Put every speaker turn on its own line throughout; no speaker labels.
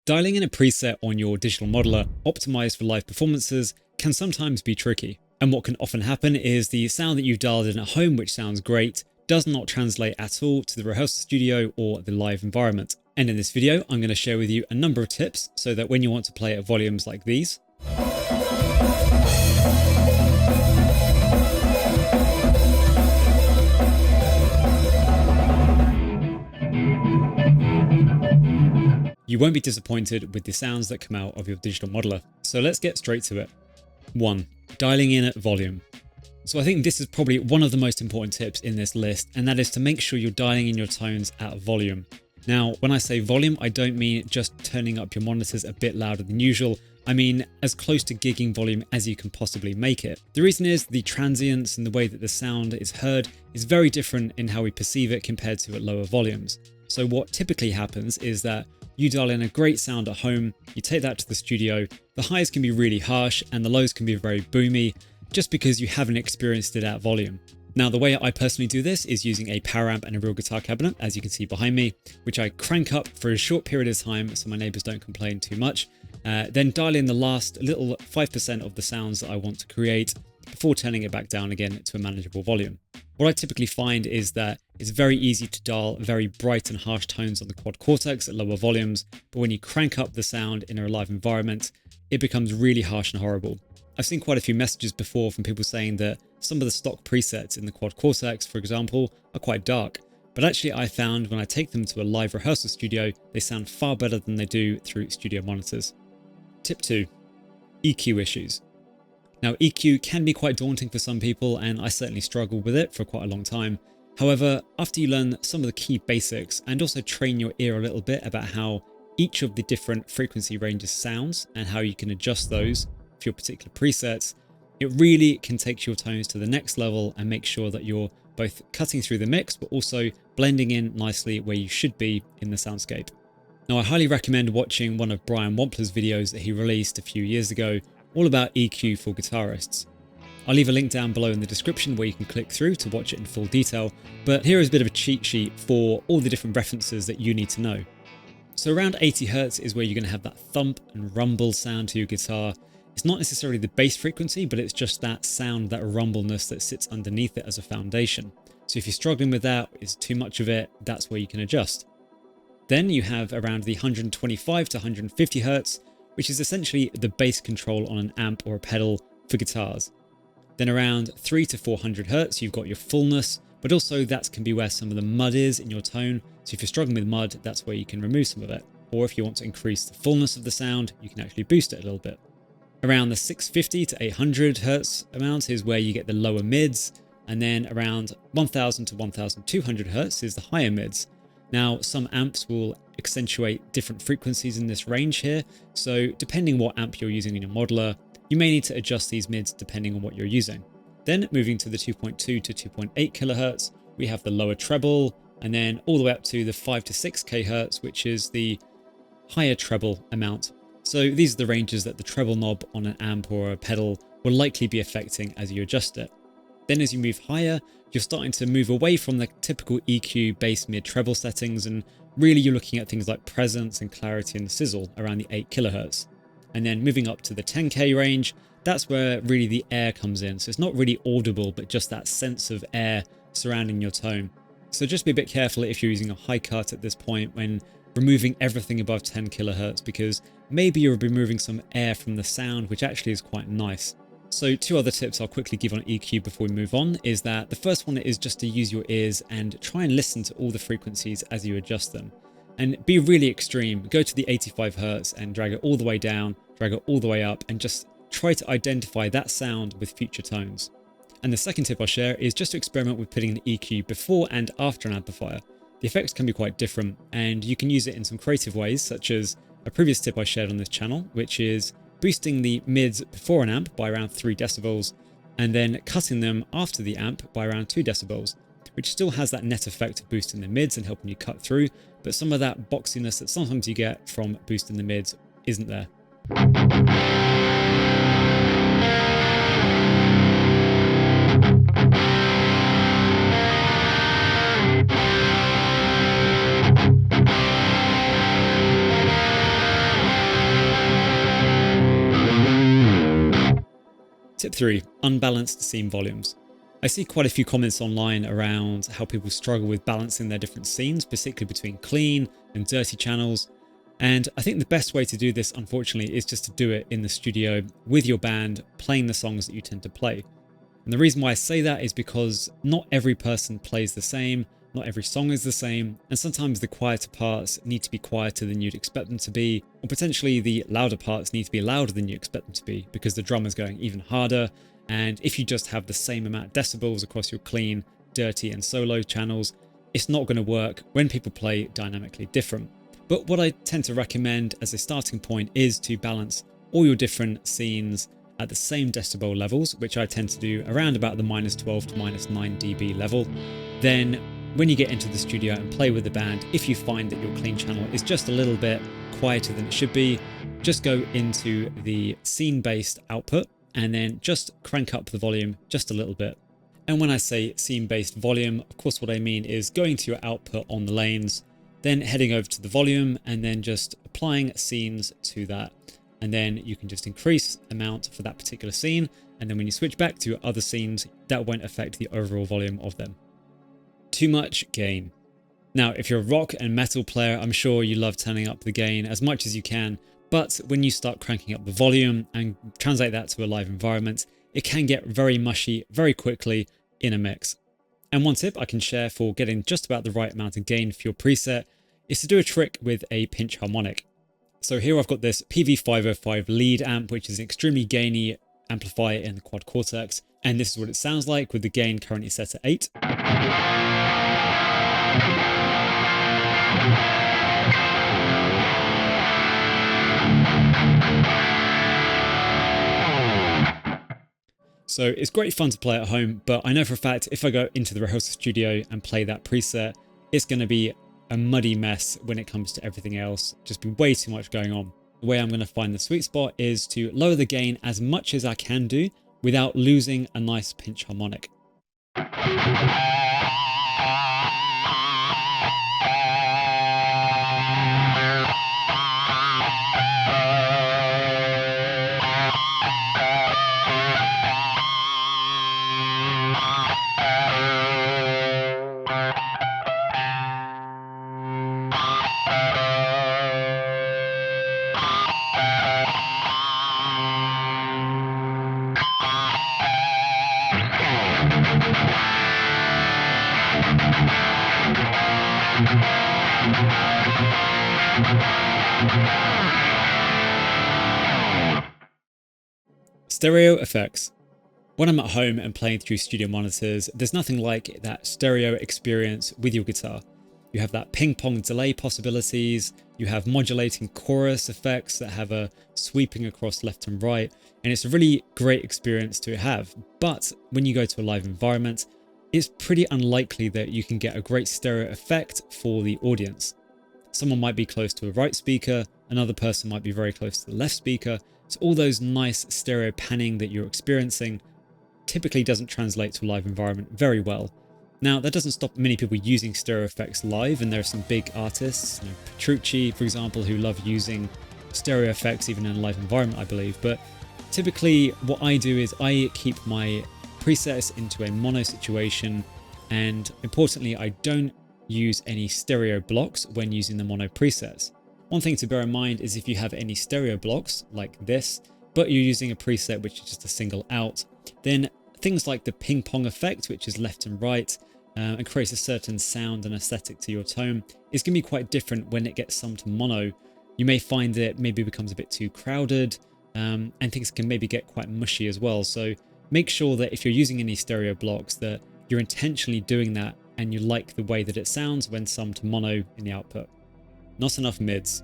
Dialing in a preset on your digital modeler optimized for live performances can sometimes be tricky. And what can often happen is the sound that you've dialed in at home, which sounds great, does not translate at all to the rehearsal studio or the live environment. And in this video, I'm going to share with you a number of tips so that when you want to play at volumes like these, you won't be disappointed with the sounds that come out of your digital modeler. So let's get straight to it. 1. Dialing in at volume. So I think this is probably one of the most important tips in this list, and that is to make sure you're dialing in your tones at volume. Now, when I say volume, I don't mean just turning up your monitors a bit louder than usual. I mean as close to gigging volume as you can possibly make it. The reason is the transients and the way that the sound is heard is very different in how we perceive it compared to at lower volumes. So what typically happens is that you dial in a great sound at home, you take that to the studio, the highs can be really harsh and the lows can be very boomy, just because you haven't experienced it at volume. Now, the way I personally do this is using a power amp and a real guitar cabinet, as you can see behind me, which I crank up for a short period of time so my neighbors don't complain too much, then dial in the last little 5% of the sounds that I want to create before turning it back down again to a manageable volume. What I typically find is that it's very easy to dial very bright and harsh tones on the quad Cortex at lower volumes, but when you crank up the sound in a live environment, it becomes really harsh and horrible. I've seen quite a few messages before from people saying that some of the stock presets in the quad Cortex, for example, are quite dark, but actually I found when I take them to a live rehearsal studio, they sound far better than they do through studio monitors. Tip 2. EQ issues. Now, EQ can be quite daunting for some people, and I certainly struggled with it for quite a long time. However, after you learn some of the key basics and also train your ear a little bit about how each of the different frequency ranges sounds and how you can adjust those for your particular presets, it really can take your tones to the next level and make sure that you're both cutting through the mix but also blending in nicely where you should be in the soundscape. Now, I highly recommend watching one of Brian Wampler's videos that he released a few years ago all about EQ for guitarists. I'll leave a link down below in the description where you can click through to watch it in full detail, but here is a bit of a cheat sheet for all the different references that you need to know. So around 80 Hz is where you're going to have that thump and rumble sound to your guitar. It's not necessarily the bass frequency, but it's just that sound, that rumbleness that sits underneath it as a foundation. So if you're struggling with that, it's too much of it, that's where you can adjust. Then you have around the 125 to 150 Hz, which is essentially the bass control on an amp or a pedal for guitars. Then around 3 to 400 Hz, you've got your fullness, but also that can be where some of the mud is in your tone. So if you're struggling with mud, that's where you can remove some of it. Or if you want to increase the fullness of the sound, you can actually boost it a little bit. Around the 650 to 800 Hz amount is where you get the lower mids, and then around 1000 to 1200 Hz is the higher mids. Now, some amps will accentuate different frequencies in this range here, so depending what amp you're using in your modeler, you may need to adjust these mids depending on what you're using. Then moving to the 2.2 to 2.8 kHz, we have the lower treble, and then all the way up to the 5 to 6 kHz, which is the higher treble amount. So these are the ranges that the treble knob on an amp or a pedal will likely be affecting as you adjust it. Then as you move higher, you're starting to move away from the typical EQ bass mid treble settings, and really you're looking at things like presence and clarity and sizzle around the 8 kHz. And then moving up to the 10K range, that's where really the air comes in. So it's not really audible, but just that sense of air surrounding your tone. So just be a bit careful if you're using a high cut at this point when removing everything above 10 kHz, because maybe you're removing some air from the sound, which actually is quite nice. So two other tips I'll quickly give on EQ before we move on is that the first one is just to use your ears and try and listen to all the frequencies as you adjust them. And be really extreme, go to the 85 Hz and drag it all the way down, drag it all the way up, and just try to identify that sound with future tones. And the second tip I'll share is just to experiment with putting an EQ before and after an amplifier. The effects can be quite different, and you can use it in some creative ways, such as a previous tip I shared on this channel, which is boosting the mids before an amp by around 3 decibels, and then cutting them after the amp by around 2 decibels, which still has that net effect of boosting the mids and helping you cut through, but some of that boxiness that sometimes you get from boosting the mids isn't there. Tip 3. Unbalanced scene volumes. I see quite a few comments online around how people struggle with balancing their different scenes, particularly between clean and dirty channels. And I think the best way to do this, unfortunately, is just to do it in the studio with your band, playing the songs that you tend to play. And the reason why I say that is because not every person plays the same, not every song is the same, and sometimes the quieter parts need to be quieter than you'd expect them to be, or potentially the louder parts need to be louder than you expect them to be because the drum is going even harder. And if you just have the same amount of decibels across your clean, dirty and solo channels, it's not going to work when people play dynamically different. But what I tend to recommend as a starting point is to balance all your different scenes at the same decibel levels, which I tend to do around about the -12 to -9 dB level. Then when you get into the studio and play with the band, if you find that your clean channel is just a little bit quieter than it should be, just go into the scene-based output and then just crank up the volume just a little bit. And when I say scene-based volume, of course what I mean is going to your output on the lanes, then heading over to the volume and then just applying scenes to that. And then you can just increase amount for that particular scene. And then when you switch back to other scenes, that won't affect the overall volume of them. Too much gain. Now, if you're a rock and metal player, I'm sure you love turning up the gain as much as you can. But when you start cranking up the volume and translate that to a live environment, it can get very mushy very quickly in a mix. And one tip I can share for getting just about the right amount of gain for your preset is to do a trick with a pinch harmonic. So here I've got this PV505 lead amp, which is an extremely gainy amplifier in the quad Cortex. And this is what it sounds like with the gain currently set at 8. So it's great fun to play at home, but I know for a fact if I go into the rehearsal studio and play that preset, it's going to be a muddy mess when it comes to everything else. Just be way too much going on. The way I'm going to find the sweet spot is to lower the gain as much as I can do without losing a nice pinch harmonic. Stereo effects. When I'm at home and playing through studio monitors, there's nothing like that stereo experience with your guitar. You have that ping pong delay possibilities, you have modulating chorus effects that have a sweeping across left and right, and it's a really great experience to have. But when you go to a live environment, it's pretty unlikely that you can get a great stereo effect for the audience. Someone might be close to a right speaker, another person might be very close to the left speaker, so all those nice stereo panning that you're experiencing typically doesn't translate to a live environment very well. Now, that doesn't stop many people using stereo effects live, and there are some big artists, Petrucci, for example, who love using stereo effects even in a live environment, I believe. But typically what I do is I keep my presets into a mono situation, and importantly, I don't use any stereo blocks when using the mono presets. One thing to bear in mind is if you have any stereo blocks like this, but you're using a preset which is just a single out, then things like the ping pong effect, which is left and right, and creates a certain sound and aesthetic to your tone, is going to be quite different when it gets summed to mono. You may find that it maybe becomes a bit too crowded, and things can maybe get quite mushy as well. So make sure that if you're using any stereo blocks that you're intentionally doing that and you like the way that it sounds when summed to mono in the output. Not enough mids.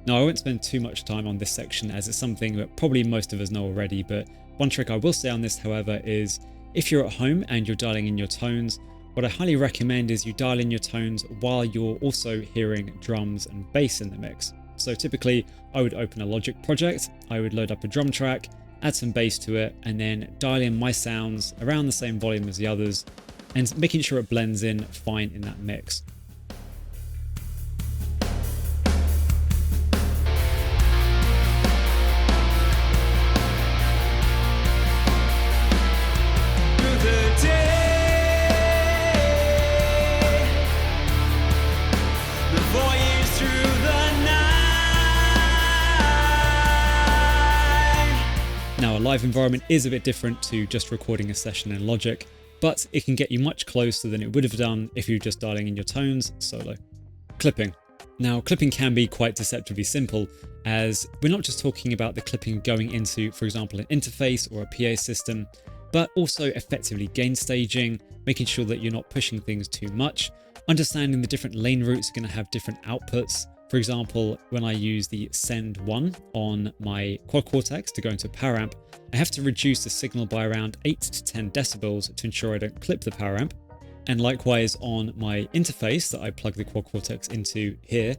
Now, I won't spend too much time on this section as it's something that probably most of us know already, but one trick I will say on this, however, is if you're at home and you're dialing in your tones, what I highly recommend is you dial in your tones while you're also hearing drums and bass in the mix. So typically I would open a Logic project, I would load up a drum track, add some bass to it, and then dial in my sounds around the same volume as the others, and making sure it blends in fine in that mix. Now, a live environment is a bit different to just recording a session in Logic, but it can get you much closer than it would have done if you're just dialing in your tones solo. Clipping. Now, clipping can be quite deceptively simple, as we're not just talking about the clipping going into, for example, an interface or a PA system, but also effectively gain staging, making sure that you're not pushing things too much, understanding the different lane routes are going to have different outputs. For example, when I use the send 1 on my quad Cortex to go into a power amp, I have to reduce the signal by around 8 to 10 decibels to ensure I don't clip the power amp. And likewise on my interface that I plug the quad Cortex into here,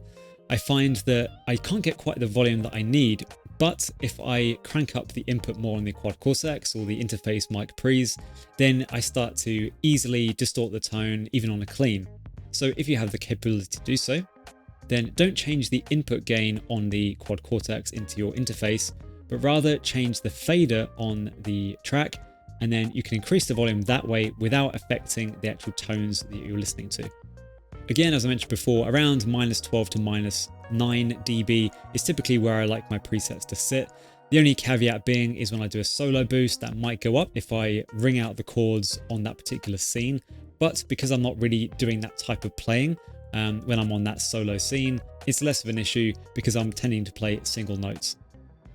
I find that I can't get quite the volume that I need, but if I crank up the input more on the quad Cortex or the interface mic pre's, then I start to easily distort the tone even on a clean. So if you have the capability to do so, then don't change the input gain on the quad Cortex into your interface, but rather change the fader on the track, and then you can increase the volume that way without affecting the actual tones that you're listening to. Again, as I mentioned before, around -12 to -9 dB is typically where I like my presets to sit. The only caveat being is when I do a solo boost, that might go up if I ring out the chords on that particular scene. But because I'm not really doing that type of playing when I'm on that solo scene, it's less of an issue because I'm tending to play single notes.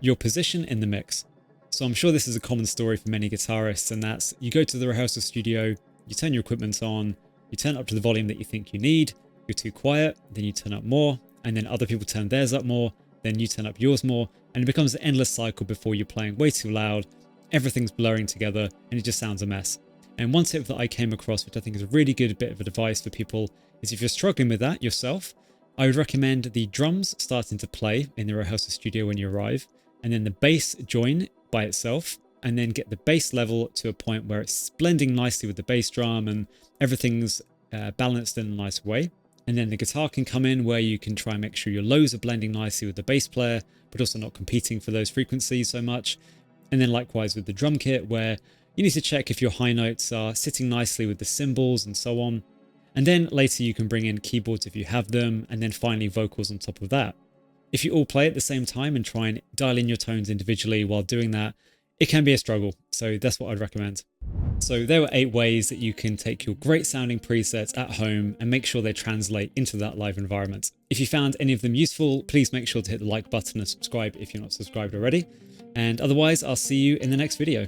Your position in the mix. So I'm sure this is a common story for many guitarists, and that's you go to the rehearsal studio, you turn your equipment on, you turn up to the volume that you think you need, you're too quiet, then you turn up more, and then other people turn theirs up more, then you turn up yours more, and it becomes an endless cycle before you're playing way too loud, everything's blurring together, and it just sounds a mess. And one tip that I came across, which I think is a really good bit of advice for people, is if you're struggling with that yourself, I would recommend the drums starting to play in the rehearsal studio when you arrive, and then the bass join by itself, and then get the bass level to a point where it's blending nicely with the bass drum and everything's balanced in a nice way. And then the guitar can come in where you can try and make sure your lows are blending nicely with the bass player, but also not competing for those frequencies so much. And then likewise with the drum kit, where you need to check if your high notes are sitting nicely with the cymbals and so on. And then later you can bring in keyboards if you have them, and then finally vocals on top of that. If you all play at the same time and try and dial in your tones individually while doing that, it can be a struggle. So that's what I'd recommend. So there were 8 ways that you can take your great sounding presets at home and make sure they translate into that live environment. If you found any of them useful, please make sure to hit the like button and subscribe if you're not subscribed already. And otherwise, I'll see you in the next video.